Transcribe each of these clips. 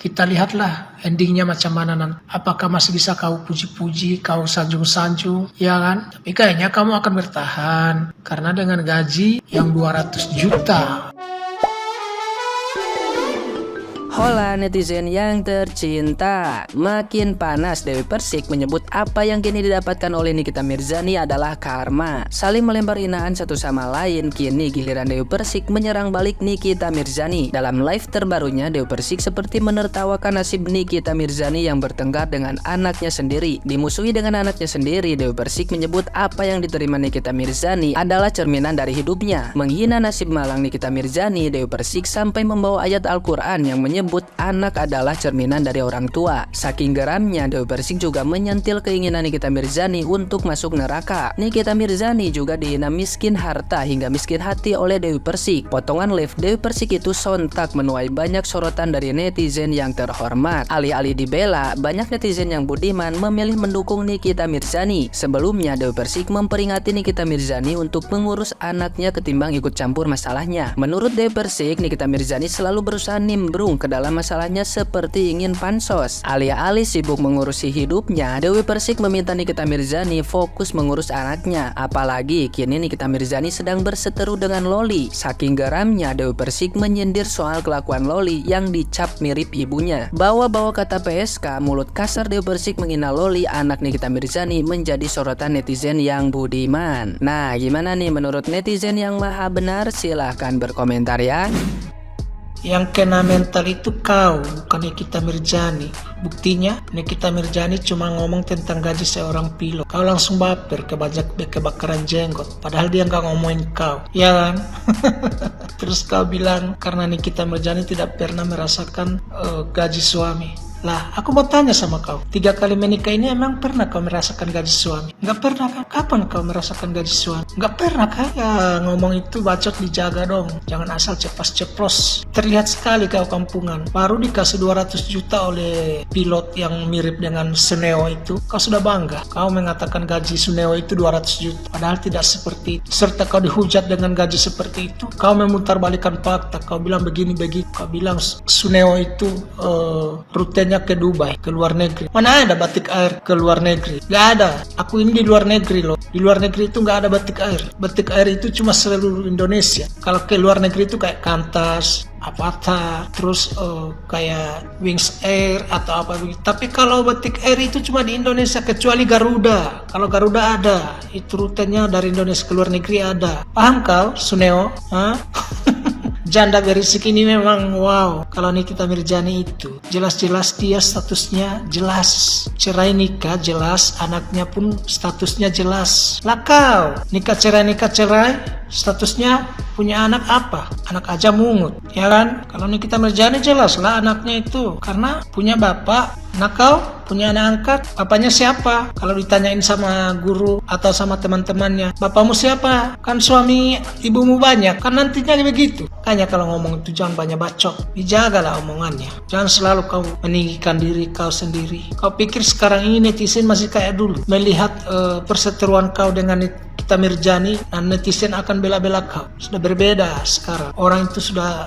kita lihatlah endingnya macam mana nanti. Apakah masih bisa kau puji-puji, kau sanjung-sanjung, ya kan? Tapi kayaknya kamu akan bertahan, karena dengan gaji yang 200 juta. Hola netizen yang tercinta, makin panas. Dewi Persik menyebut apa yang kini didapatkan oleh Nikita Mirzani adalah karma. Saling melempar hinaan satu sama lain, kini giliran Dewi Persik menyerang balik Nikita Mirzani. Dalam live terbarunya, Dewi Persik seperti menertawakan nasib Nikita Mirzani yang bertengkar dengan anaknya sendiri. Dimusuhi dengan anaknya sendiri, Dewi Persik menyebut apa yang diterima Nikita Mirzani adalah cerminan dari hidupnya. Menghina nasib malang Nikita Mirzani, Dewi Persik sampai membawa ayat Al-Quran yang menyebut anak adalah cerminan dari orang tua. Saking geramnya, Dewi Persik juga menyentil keinginan Nikita Mirzani untuk masuk neraka. Nikita Mirzani juga dihina miskin harta hingga miskin hati oleh Dewi Persik. Potongan live Dewi Persik itu sontak menuai banyak sorotan dari netizen yang terhormat. Alih-alih dibela, banyak netizen yang budiman memilih mendukung Nikita Mirzani. Sebelumnya, Dewi Persik memperingati Nikita Mirzani untuk mengurus anaknya ketimbang ikut campur masalahnya. Menurut Dewi Persik, Nikita Mirzani selalu berusaha nimbrung ke dalam masalahnya seperti ingin pansos. Alih-alih sibuk mengurusi hidupnya, Dewi Persik meminta Nikita Mirzani fokus mengurus anaknya. Apalagi kini Nikita Mirzani sedang berseteru dengan Loli. Saking geramnya, Dewi Persik menyindir soal kelakuan Loli yang dicap mirip ibunya. Bawa-bawa kata PSK, mulut kasar Dewi Persik menghina Loli, anak Nikita Mirzani, menjadi sorotan netizen yang budiman. Nah, gimana nih menurut netizen yang maha benar? Silahkan berkomentar ya. Yang kena mental itu kau, bukan Nikita Mirzani. Buktinya, Nikita Mirzani cuma ngomong tentang gaji seorang pilot. Kau langsung baper kebakaran jenggot. Padahal dia nggak ngomongin kau, ya kan? Terus kau bilang karena Nikita Mirzani tidak pernah merasakan gaji suami. Lah, aku mau tanya sama kau, 3 kali menikah ini emang pernah kau merasakan gaji suami? Nggak pernah kan? Kapan kau merasakan gaji suami? Nggak pernah kan? Ya, ngomong itu bacot dijaga dong. Jangan asal ceplos-ceplos. Terlihat sekali kau kampungan. Baru dikasih 200 juta oleh pilot yang mirip dengan Suneo itu. Kau sudah bangga. Kau mengatakan gaji Suneo itu 200 juta. Padahal tidak seperti itu. Serta kau dihujat dengan gaji seperti itu. Kau memutarbalikkan fakta. Kau bilang begini-begitu. Kau bilang Suneo itu rutenya ke Dubai, ke luar negeri. Mana ada batik air ke luar negeri? Gak ada. Aku ini di luar negeri loh. Di luar negeri itu gak ada batik air. Batik air itu cuma seluruh Indonesia. Kalau ke luar negeri itu kayak Kantas, Avata, terus kayak Wings Air atau apa begitu. Tapi kalau batik air itu cuma di Indonesia, kecuali Garuda. Kalau Garuda ada, itu rutenya dari Indonesia ke luar negeri ada. Paham kau, Suneo? Hah? Janda berisik ini memang wow. Kalau Nikita Mirzani itu jelas-jelas dia statusnya jelas, cerai nikah jelas, anaknya pun statusnya jelas. Lah kau nikah cerai statusnya punya anak apa? Anak aja mungut, ya kan? Kalau Nikita Mirzani jelas lah anaknya itu karena punya bapak. Nah kau punya anak angkat, bapaknya siapa? Kalau ditanyain sama guru atau sama teman-temannya, bapakmu siapa? Kan suami ibumu banyak, kan nantinya begitu. Makanya kalau ngomong itu jangan banyak bacot, dijagalah omongannya. Jangan selalu kau meninggikan diri kau sendiri. Kau pikir sekarang ini netizen masih kayak dulu, melihat perseteruan kau dengan Nikita Mirzani, dan netizen akan bela-bela kau. Sudah berbeda sekarang. Orang itu sudah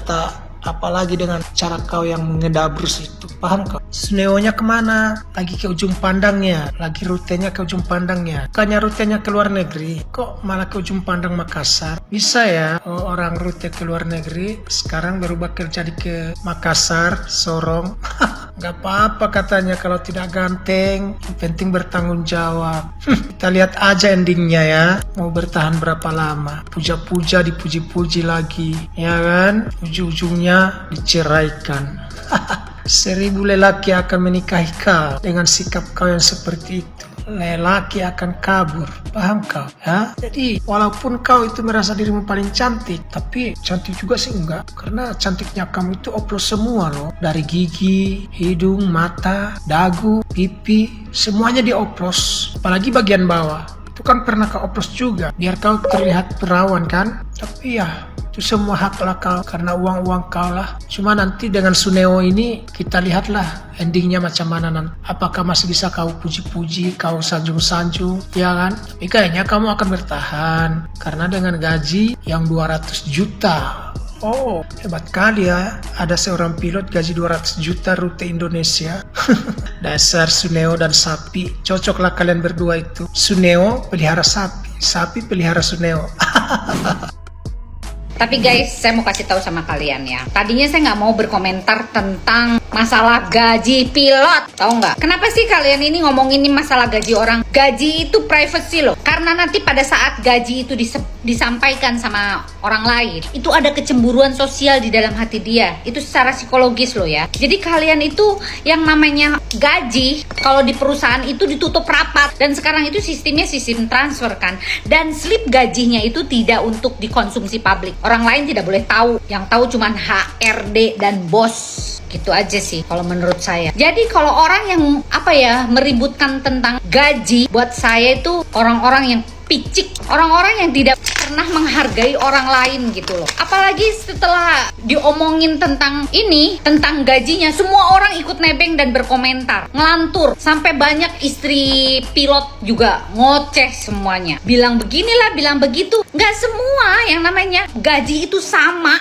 tak. Apalagi dengan cara kau yang ngedabrus itu. Paham kau? Suneo-nya kemana? Lagi ke ujung pandangnya. Lagi rutenya ke ujung pandangnya. Bukannya rutenya ke luar negeri. Kok malah ke ujung pandang Makassar? Bisa ya orang rute ke luar negeri sekarang berubah kerja di ke Makassar, Sorong. Gak apa-apa katanya kalau tidak ganteng. Yang penting bertanggung jawab. Kita lihat aja endingnya ya. Mau bertahan berapa lama? Puja-puja dipuji-puji lagi. Ya kan? Ujung-ujungnya diceraikan. 1000 lelaki akan menikahi kau dengan sikap kau yang seperti itu. Lelaki akan kabur, paham kau? Ya? Jadi walaupun kau itu merasa dirimu paling cantik, tapi cantik juga sih enggak, karena cantiknya kamu itu oplos semua loh. Dari gigi, hidung, mata, dagu, pipi, semuanya dioplos. Apalagi bagian bawah. Itu kan pernah kau oplos juga, biar kau terlihat perawan kan? Tapi ya itu semua haklah kau, karena uang kau lah. Cuma nanti dengan Suneo ini kita lihatlah endingnya macam mana nanti. Apakah masih bisa kau puji-puji, kau sanjung-sanjung, ya kan? Tapi kayaknya kamu akan bertahan, karena dengan gaji yang 200 juta. Oh, hebat kali ya. Ada seorang pilot gaji 200 juta rute Indonesia. Dasar Suneo dan sapi. Cocoklah kalian berdua itu. Suneo pelihara sapi, sapi pelihara Suneo. Tapi guys, saya mau kasih tahu sama kalian ya. Tadinya saya nggak mau berkomentar tentang masalah gaji pilot, tahu nggak? Kenapa sih kalian ini ngomongin ini masalah gaji orang? Gaji itu privacy loh. Karena nanti pada saat gaji itu disampaikan sama orang lain, itu ada kecemburuan sosial di dalam hati dia. Itu secara psikologis loh ya. Jadi kalian itu yang namanya gaji, kalau di perusahaan itu ditutup rapat. Dan sekarang itu sistemnya sistem transfer kan. Dan slip gajinya itu tidak untuk dikonsumsi publik. Orang lain tidak boleh tahu. Yang tahu cuman HRD dan bos. Gitu aja sih kalau menurut saya. Jadi kalau orang yang meributkan tentang gaji, buat saya itu orang-orang yang picik, orang-orang yang tidak pernah menghargai orang lain gitu loh. Apalagi setelah diomongin tentang ini, tentang gajinya, semua orang ikut nebeng dan berkomentar, ngelantur, sampai banyak istri pilot juga ngoceh semuanya, bilang beginilah, bilang begitu. Nggak semua yang namanya gaji itu sama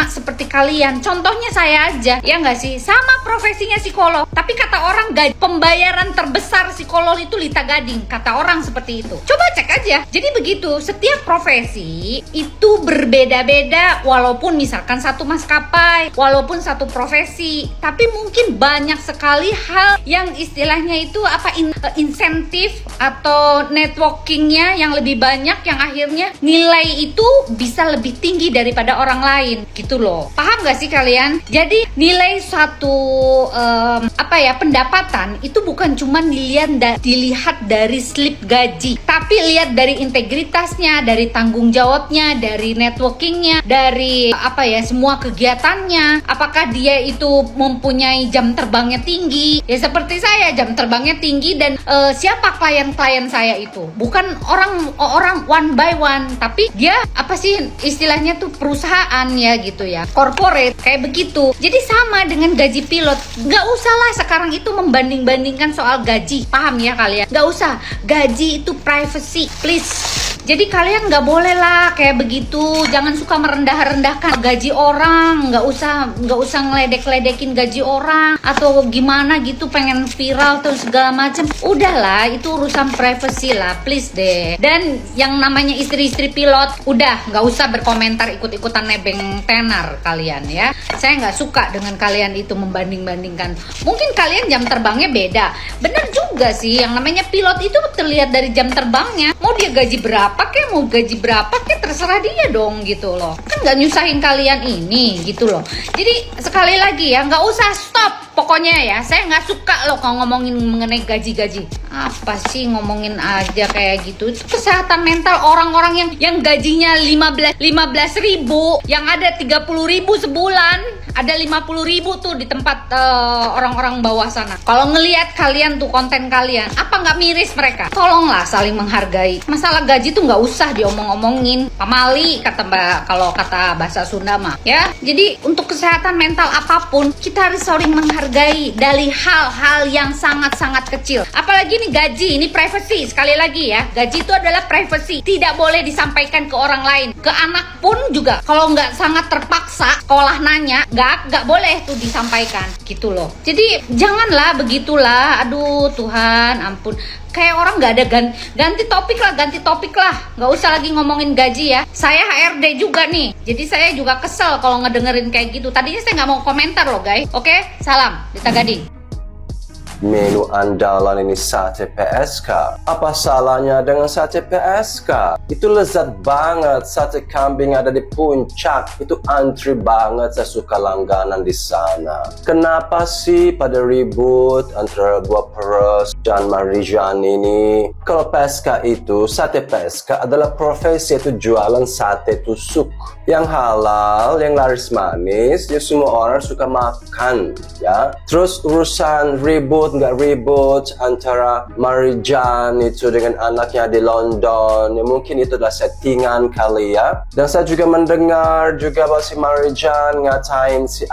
seperti kalian. Contohnya saya aja, ya nggak sih, sama profesinya psikolog, tapi kata orang gaji pembayaran terbesar psikolog itu Lita Gading, kata orang seperti itu. Coba cek aja. Jadi begitu, setiap profesi itu berbeda-beda, walaupun misalkan satu maskapai, walaupun satu profesi, tapi mungkin banyak sekali hal yang istilahnya itu insentif atau networkingnya yang lebih banyak, yang akhirnya nilai itu bisa lebih tinggi daripada orang lain gitu loh. Paham gak sih kalian? Jadi nilai suatu pendapatan itu bukan cuma dilihat dari slip gaji, tapi lihat dari integritasnya, dari tanggung jawabnya, dari networkingnya, dari semua kegiatannya. Apakah dia itu mempunyai jam terbangnya tinggi? Ya seperti saya, jam terbangnya tinggi. Dan siapa klien-klien saya itu? Bukan orang one by one, tapi dia istilahnya tuh perusahaan ya gitu ya, corporate kayak begitu. Jadi sama dengan gaji pilot. Nggak usah lah sekarang itu membanding-bandingkan soal gaji. Paham ya kalian? Nggak usah. Gaji itu privacy, please. Jadi kalian nggak boleh lah kayak begitu. Jangan suka merendah-rendahkan gaji orang. Nggak usah ngeledek-ledekin gaji orang atau gimana gitu, pengen viral atau segala macam. Udahlah, itu urusan privacy lah, please deh. Dan yang namanya istri-istri pilot, udah nggak usah berkomentar ikut-ikutan nebeng tenar kalian ya. Saya nggak suka dengan kalian itu membanding-bandingkan. Mungkin kalian jam terbangnya beda. Bener juga sih, yang namanya pilot itu terlihat dari jam terbangnya. Mau dia gaji berapa kek, mau gaji berapa kek, terserah dia dong gitu loh. Kan nggak nyusahin kalian ini gitu loh. Jadi sekali lagi ya, nggak usah stop. Pokoknya ya, saya nggak suka loh kalau ngomongin mengenai gaji-gaji. Apa sih ngomongin aja kayak gitu? Itu kesehatan mental orang-orang yang gajinya 15 ribu, yang ada 30 ribu sebulan. Ada 50 ribu tuh di tempat orang-orang bawah sana. Kalau ngelihat kalian tuh konten kalian, apa nggak miris mereka? Tolonglah saling menghargai. Masalah gaji tuh nggak usah diomong-omongin. Pamali kalau kata bahasa Sunda mah ya. Jadi untuk kesehatan mental apapun, kita harus saling menghargai dari hal-hal yang sangat-sangat kecil. Apalagi nih gaji, ini privacy. Sekali lagi ya, gaji itu adalah privacy. Tidak boleh disampaikan ke orang lain. Ke anak pun juga. Kalau nggak sangat terpaksa, sekolah nanya, nggak boleh tuh disampaikan gitu loh. Jadi janganlah begitulah. Aduh Tuhan, ampun. Kayak orang nggak ada ganti topik lah. Nggak usah lagi ngomongin gaji ya. Saya HRD juga nih. Jadi saya juga kesel kalau ngedengerin kayak gitu. Tadinya saya nggak mau komentar loh guys. Oke, salam Lita Gading. Menu andalan ini sate PSK. Apa salahnya dengan sate PSK? Itu lezat banget. Sate kambing ada di puncak. Itu antri banget. Saya suka langganan di sana. Kenapa sih pada ribut antara gua Peres dan Marijan ini? Kalau PSK itu, sate PSK adalah profesi, itu jualan sate tusuk yang halal, yang laris manis, yang semua orang suka makan ya. Terus urusan ribut nggak ribut antara Marijan itu dengan anaknya di London. Ya, mungkin itu adalah settingan kali ya. Dan saya juga mendengar juga bahwa si Marijan ngatain si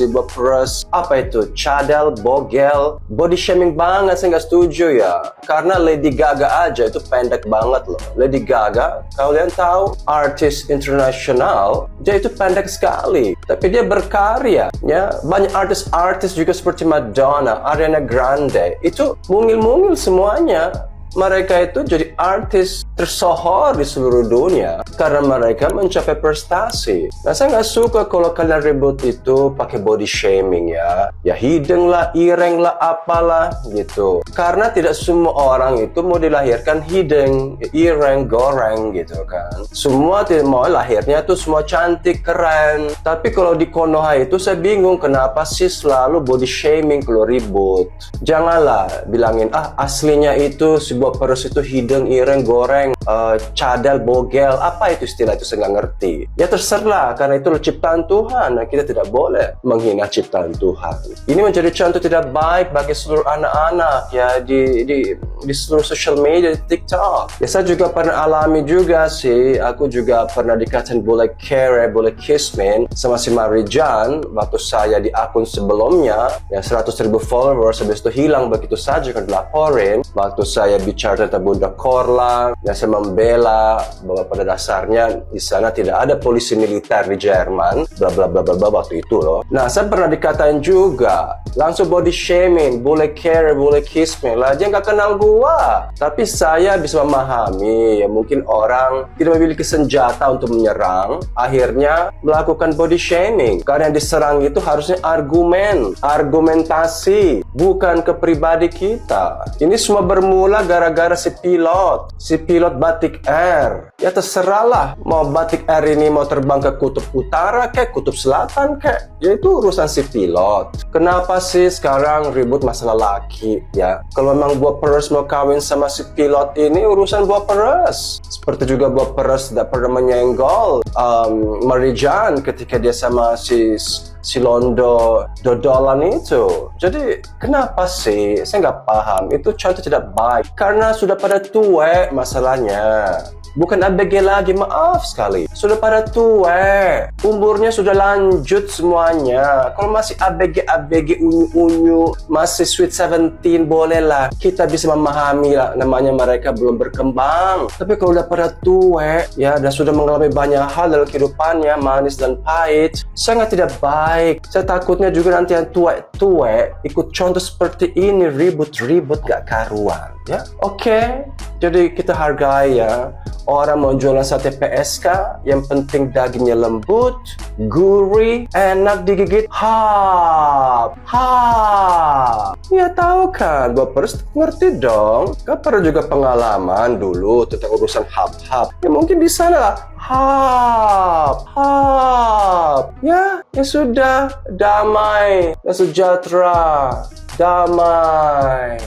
buah peres, apa itu, cadel, bogel, body shaming banget. Saya nggak setuju ya. Karena Lady Gaga aja itu pendek banget loh. Lady Gaga, kalian tahu, artis internasional, dia itu pendek sekali. Tapi dia berkarya ya. Banyak artis-artis juga seperti Madonna, Ariana Grande, itu mungil-mungil semuanya. Mereka itu jadi artis tersohor di seluruh dunia karena mereka mencapai prestasi. Nah, saya nggak suka kalau kalian ribut itu pakai body shaming ya. Ya hidung lah, ireng lah, apalah gitu. Karena tidak semua orang itu mau dilahirkan hidung, ireng, goreng gitu kan. Semua tidak mau lahirnya tuh semua cantik, keren. Tapi kalau di Konoha itu saya bingung kenapa sih selalu body shaming kalau ribut. Janganlah bilangin, aslinya itu sebuah peres itu hidung, ireng, goreng, cadel, bogel, apa itu istilah itu saya nggak ngerti. Ya terserah, karena itu ciptaan Tuhan. Nah, kita tidak boleh menghina ciptaan Tuhan. Ini menjadi contoh tidak baik bagi seluruh anak-anak ya di seluruh social media, di TikTok. Ya saya juga pernah alami juga sih. Aku juga pernah dikatain boleh kere, boleh kismin sama si Marijan waktu saya di akun sebelumnya ya 100.000 followers, habis itu hilang begitu saja kan dilaporin. Waktu saya bicara tentang Bunda Korla, ya saya membela bahwa pada dasarnya di sana tidak ada polisi militer di Jerman, bla bla bla bla bla waktu itu loh. Nah, saya pernah dikatain juga, langsung body shaming, boleh care, boleh kiss me, lah dia nggak kenal gua. Tapi saya bisa memahami, ya mungkin orang tidak memiliki senjata untuk menyerang, akhirnya melakukan body shaming. Karena yang diserang itu harusnya argumentasi, bukan ke pribadi kita. Ini semua bermula gara-gara si pilot Batik Air. Ya terserahlah, mau Batik Air ini mau terbang ke kutub utara kek, kutub selatan kek, ya itu urusan si pilot. Kenapa sih sekarang ribut masalah laki ya? Kalau memang buah peres mau kawin sama si pilot ini urusan buah peres. Seperti juga buah peres tidak pernah menyenggol Marijan ketika dia sama si Londo dodolan itu. Jadi kenapa sih? Saya nggak paham. Itu contoh tidak baik. Karena sudah pada tua masalahnya. Bukan ABG lagi, maaf sekali. Sudah pada tua, umurnya sudah lanjut semuanya. Kalau masih ABG unyu-unyu, masih sweet 17, bolehlah. Kita bisa memahami lah, namanya mereka belum berkembang. Tapi kalau udah pada tua, ya, dan sudah mengalami banyak hal dalam kehidupannya, manis dan pahit, sangat tidak baik. Saya takutnya juga nanti yang tua ikut contoh seperti ini, ribut-ribut gak karuan. Ya, oke. Jadi kita hargai ya. Orang mau jualan sate PSK, yang penting dagingnya lembut, gurih, enak digigit, hap. Ya tahu kan, Bapak harus ngerti dong. Kan pernah juga pengalaman dulu tentang urusan hap. Ya mungkin di sana lah, hap. Ya sudah, damai dan sejahtera. Damai.